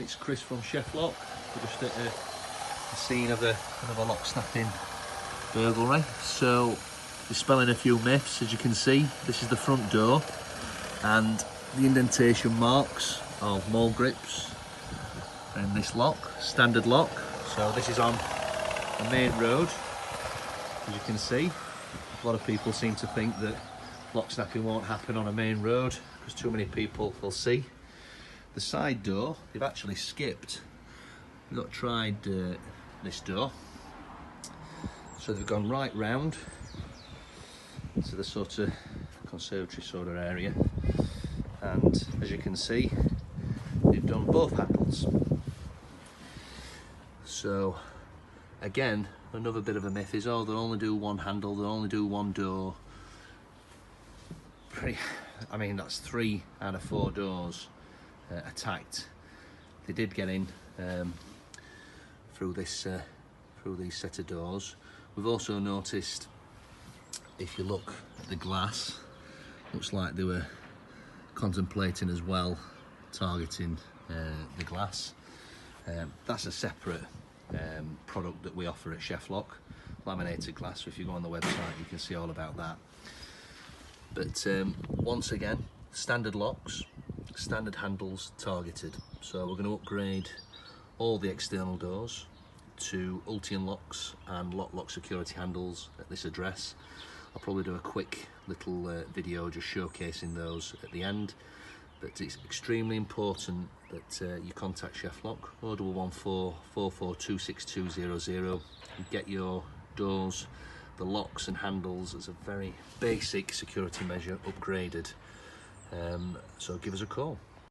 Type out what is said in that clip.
it's Chris from SheffLOCK. We're just at the scene of another lock snapping burglary. So, dispelling a few myths. As you can see, this is the front door, and the indentation marks of mole grips in this lock, standard lock. So this is on a main road, as you can see. A lot of people seem to think that lock snapping won't happen on a main road because too many people will see. The side door, they've actually skipped. We've not tried this door. So they've gone right round to the sort of conservatory sort of area. And as you can see, they've done both handles. So again, another bit of a myth is, oh, they'll only do one handle, they'll only do one door. I mean, that's 3 out of 4 doors attacked. They did get in through these set of doors. We've also noticed, if you look at the glass, looks like they were contemplating as well targeting the glass. That's a separate product that we offer at SheffLOCK, laminated glass. So if you go on the website, you can see all about that. But once again, standard locks, standard handles targeted. So we're going to upgrade all the external doors to Ultian locks and lock security handles at this address. I'll probably do a quick little video just showcasing those at the end. But it's extremely important that you contact SheffLOCK, 0114 442 6200, and get your doors, the locks and handles as a very basic security measure upgraded. So give us a call.